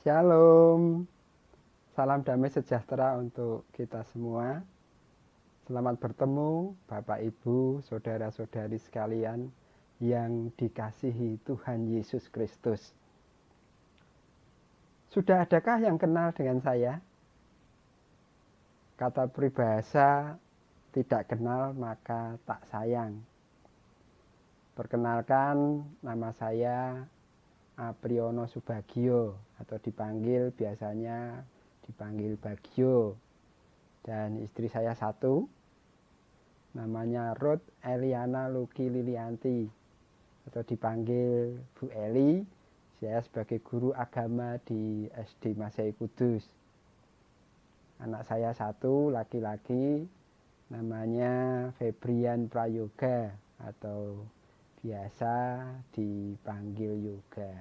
Shalom, salam damai sejahtera untuk kita semua. Selamat bertemu Bapak Ibu, saudara-saudari sekalian yang dikasihi Tuhan Yesus Kristus. Sudah adakah yang kenal dengan saya? Kata peribahasa, tidak kenal maka tak sayang. Perkenalkan, nama saya Apriyono Subagio atau biasanya dipanggil Bagio, dan istri saya satu, namanya Ruth Eliana Luki Lilianti atau dipanggil Bu Eli. Saya sebagai guru agama di SD Masai Kudus. Anak saya satu laki-laki, namanya Febrian Prayoga atau biasa dipanggil Yoga.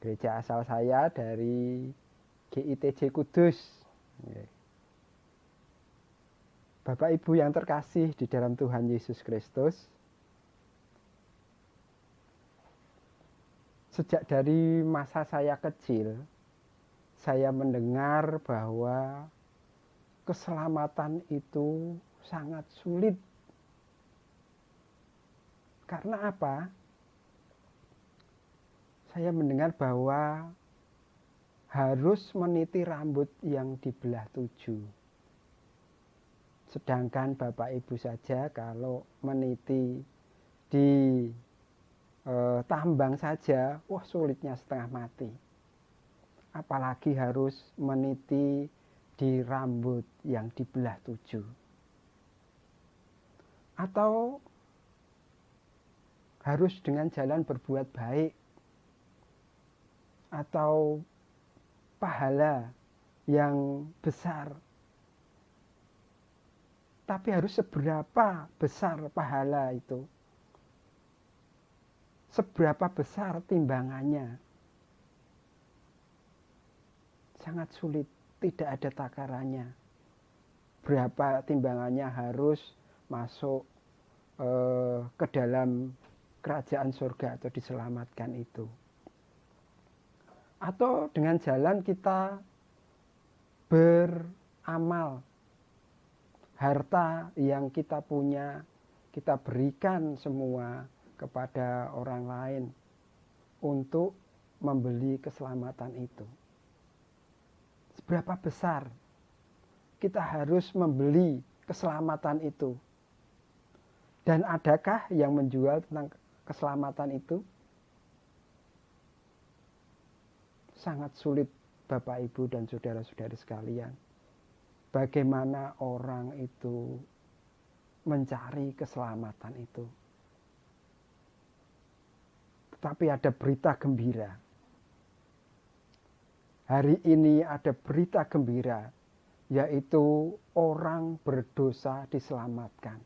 Gereja asal saya dari GITJ Kudus. Bapak Ibu yang terkasih di dalam Tuhan Yesus Kristus, sejak dari masa saya kecil, saya mendengar bahwa keselamatan itu sangat sulit. Karena apa? Saya mendengar bahwa harus meniti rambut yang dibelah 7. Sedangkan Bapak Ibu saja kalau meniti di tambang saja, wah sulitnya setengah mati. Apalagi harus meniti di rambut yang dibelah 7. Atau harus dengan jalan berbuat baik, atau pahala yang besar. Tapi harus seberapa besar pahala itu? Seberapa besar timbangannya? Sangat sulit, tidak ada takarannya. Berapa timbangannya harus masuk ke dalam kerajaan surga atau diselamatkan itu. Atau dengan jalan kita beramal, harta yang kita punya kita berikan semua kepada orang lain untuk membeli keselamatan itu. Seberapa besar kita harus membeli keselamatan itu? Dan adakah yang menjual tentang keselamatan itu? Sangat sulit Bapak Ibu dan saudara-saudari sekalian. Bagaimana orang itu mencari keselamatan itu? Tetapi ada berita gembira. Hari ini ada berita gembira, yaitu orang berdosa diselamatkan.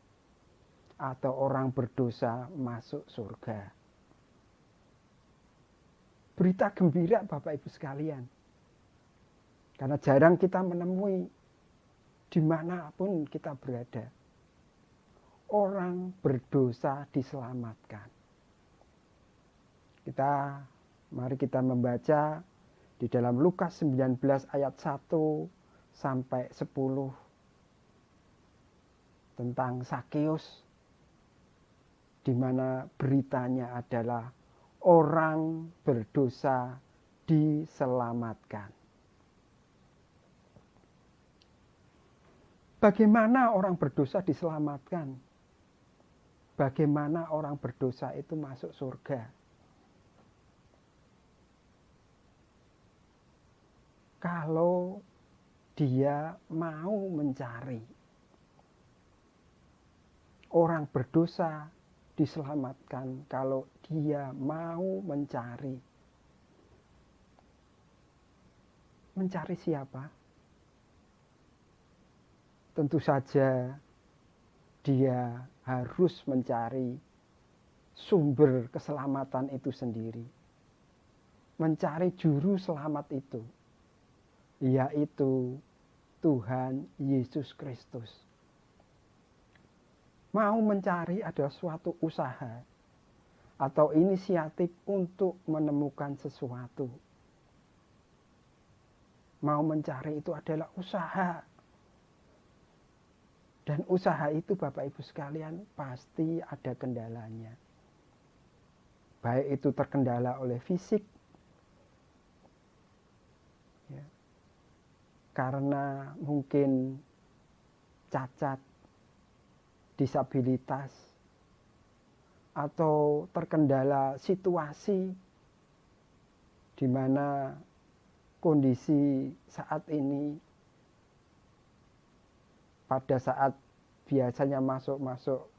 Atau orang berdosa masuk surga. Berita gembira Bapak Ibu sekalian. Karena jarang kita menemui dimanapun kita berada. Orang berdosa diselamatkan. Mari kita membaca di dalam Lukas 19 ayat 1 sampai 10 tentang Sakeus, di mana beritanya adalah orang berdosa diselamatkan. Bagaimana orang berdosa diselamatkan? Bagaimana orang berdosa itu masuk surga? Kalau dia mau mencari. Orang berdosa diselamatkan kalau dia mau mencari. Mencari siapa? Tentu saja dia harus mencari sumber keselamatan itu sendiri. Mencari juru selamat itu, yaitu Tuhan Yesus Kristus. Mau mencari adalah suatu usaha atau inisiatif untuk menemukan sesuatu. mau mencari itu adalah usaha. Dan usaha itu Bapak Ibu sekalian pasti ada kendalanya. Baik itu terkendala oleh fisik, ya, karena mungkin cacat, disabilitas, atau terkendala situasi di mana kondisi saat ini pada saat biasanya masuk-masuk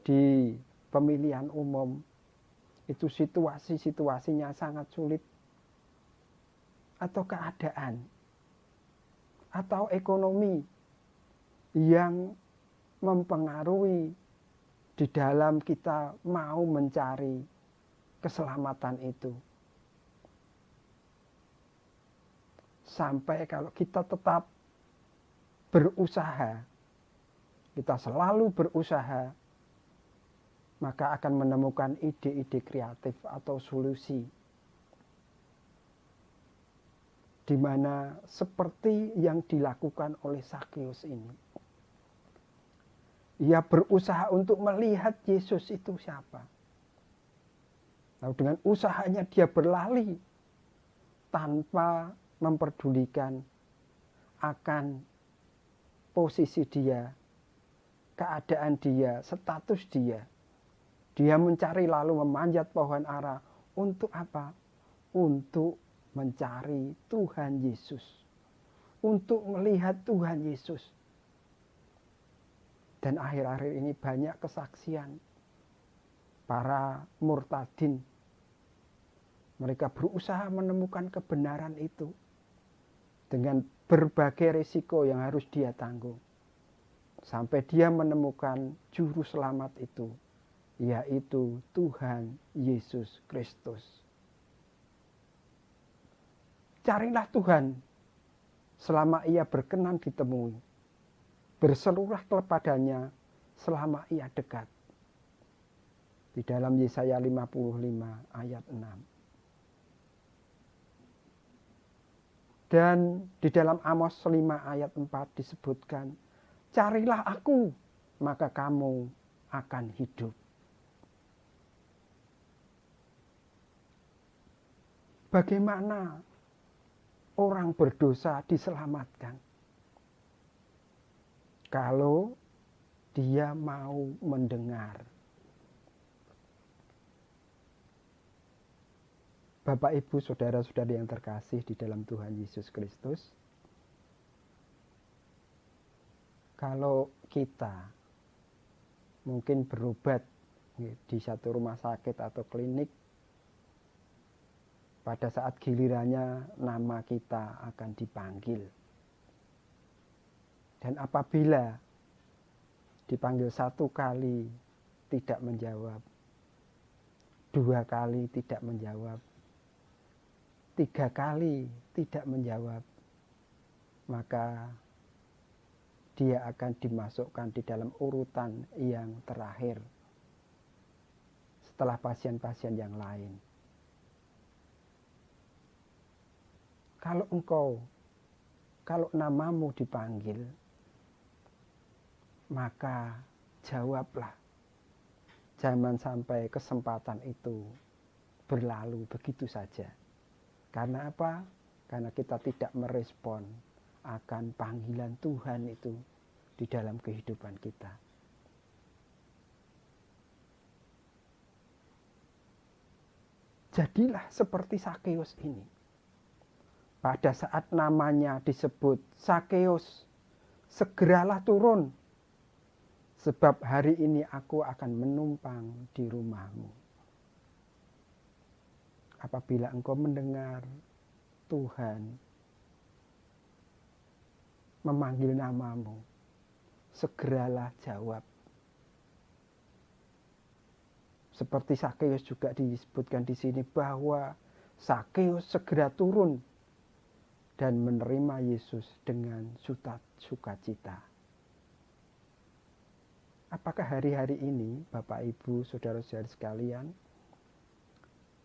di pemilihan umum itu situasinya sangat sulit, atau keadaan atau ekonomi yang mempengaruhi di dalam kita mau mencari keselamatan itu. Sampai kalau kita tetap berusaha, kita selalu berusaha, maka akan menemukan ide-ide kreatif atau solusi. Di mana seperti yang dilakukan oleh Sakeus ini. Ia berusaha untuk melihat Yesus itu siapa. Lalu dengan usahanya dia berlari tanpa memperdulikan akan posisi dia, keadaan dia, status dia. Dia mencari lalu memanjat pohon ara. Untuk apa? Untuk mencari Tuhan Yesus. Untuk melihat Tuhan Yesus. Dan akhir-akhir ini banyak kesaksian para murtadin. Mereka berusaha menemukan kebenaran itu dengan berbagai risiko yang harus dia tanggung. Sampai dia menemukan juru selamat itu, yaitu Tuhan Yesus Kristus. Carilah Tuhan selama ia berkenan ditemui. Berserulah kepadanya selama ia dekat. Di dalam Yesaya 55 ayat 6. Dan di dalam Amos 5 ayat 4 disebutkan, carilah aku, maka kamu akan hidup. Bagaimana orang berdosa diselamatkan? Kalau dia mau mendengar. Bapak, Ibu, saudara-saudari yang terkasih di dalam Tuhan Yesus Kristus, kalau kita mungkin berobat di satu rumah sakit atau klinik, pada saat gilirannya nama kita akan dipanggil. Dan apabila dipanggil 1 kali tidak menjawab, 2 kali tidak menjawab, 3 kali tidak menjawab, maka dia akan dimasukkan di dalam urutan yang terakhir setelah pasien-pasien yang lain. Kalau namamu dipanggil, maka jawablah. Jangan sampai kesempatan itu berlalu begitu saja. Karena apa? Karena kita tidak merespon akan panggilan Tuhan itu di dalam kehidupan kita. Jadilah seperti Sakeus ini. Pada saat namanya disebut Sakeus, segeralah turun, sebab hari ini aku akan menumpang di rumahmu. Apabila engkau mendengar Tuhan memanggil namamu, segeralah jawab. Seperti Sakeus juga disebutkan di sini bahwa Sakeus segera turun dan menerima Yesus dengan sukacita. Apakah hari-hari ini Bapak, Ibu, saudara-saudari sekalian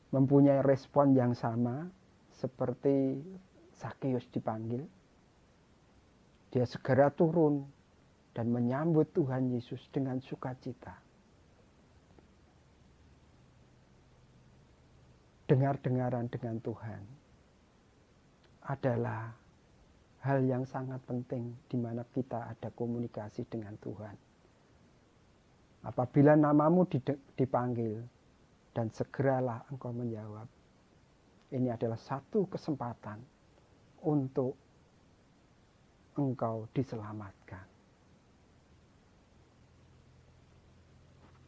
mempunyai respon yang sama seperti Sakeus dipanggil, dia segera turun dan menyambut Tuhan Yesus dengan sukacita. Dengar-dengaran dengan Tuhan adalah hal yang sangat penting di mana kita ada komunikasi dengan Tuhan. Apabila namamu dipanggil dan segeralah engkau menjawab, ini adalah satu kesempatan untuk engkau diselamatkan.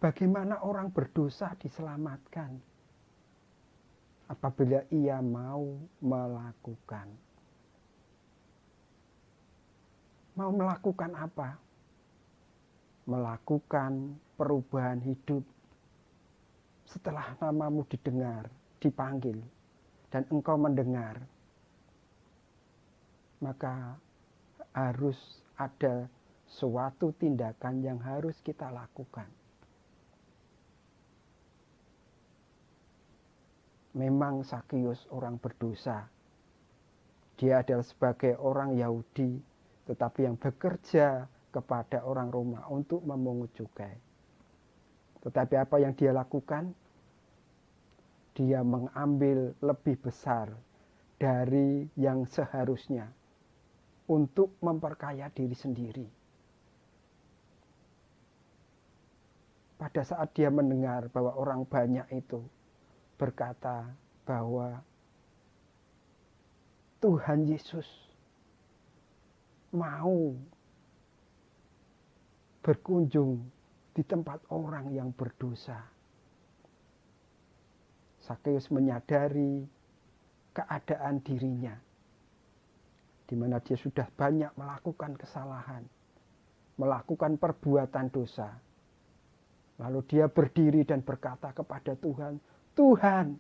Bagaimana orang berdosa diselamatkan? Apabila ia mau melakukan. Mau melakukan apa? Melakukan perubahan hidup. Setelah namamu didengar, dipanggil, dan engkau mendengar, maka harus ada suatu tindakan yang harus kita lakukan. Memang Sakeus orang berdosa. Dia adalah sebagai orang Yahudi, tetapi yang bekerja kepada orang Roma untuk memungut cukai. Tetapi apa yang dia lakukan? Dia mengambil lebih besar dari yang seharusnya untuk memperkaya diri sendiri. Pada saat dia mendengar bahwa orang banyak itu berkata bahwa Tuhan Yesus mau berkunjung di tempat orang yang berdosa. Sakeus menyadari keadaan dirinya, di mana dia sudah banyak melakukan kesalahan, melakukan perbuatan dosa. Lalu dia berdiri dan berkata kepada Tuhan, Tuhan,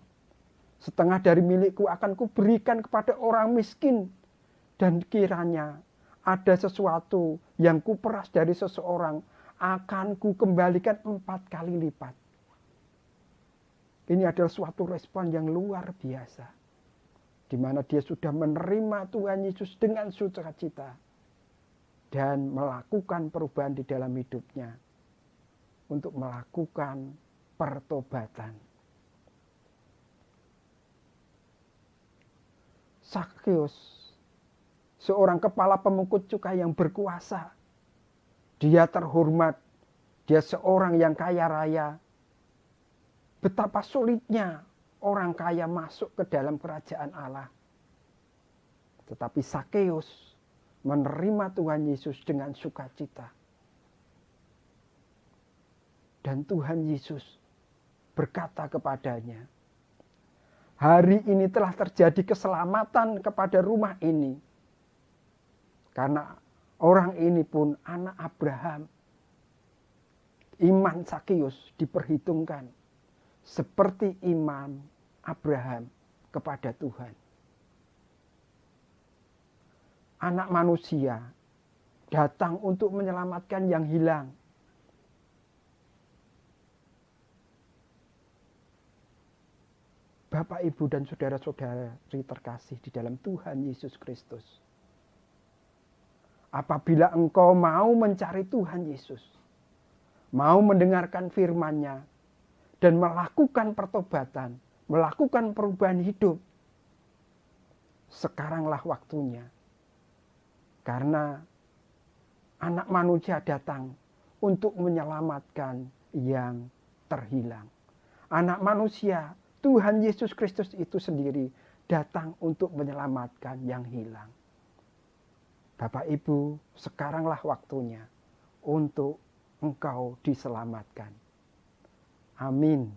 setengah dari milikku akan kuberikan kepada orang miskin, dan kiranya ada sesuatu yang kuperas dari seseorang akan kukembalikan 4 kali lipat. Ini adalah suatu respon yang luar biasa, di mana dia sudah menerima Tuhan Yesus dengan sukacita dan melakukan perubahan di dalam hidupnya untuk melakukan pertobatan. Sakeus, seorang kepala pemungut cukai yang berkuasa. Dia terhormat, dia seorang yang kaya raya. Betapa sulitnya orang kaya masuk ke dalam kerajaan Allah. Tetapi Sakeus menerima Tuhan Yesus dengan sukacita. Dan Tuhan Yesus berkata kepadanya, hari ini telah terjadi keselamatan kepada rumah ini. Karena orang ini pun anak Abraham. Iman Sakeus diperhitungkan seperti iman Abraham kepada Tuhan. Anak manusia datang untuk menyelamatkan yang hilang. Bapak, Ibu, dan saudara-saudari terkasih di dalam Tuhan Yesus Kristus. Apabila engkau mau mencari Tuhan Yesus, mau mendengarkan firman-Nya, dan melakukan pertobatan, melakukan perubahan hidup, sekaranglah waktunya. Karena anak manusia datang untuk menyelamatkan yang terhilang. Anak manusia, Tuhan Yesus Kristus itu sendiri datang untuk menyelamatkan yang hilang. Bapak Ibu, sekaranglah waktunya untuk engkau diselamatkan. Amin.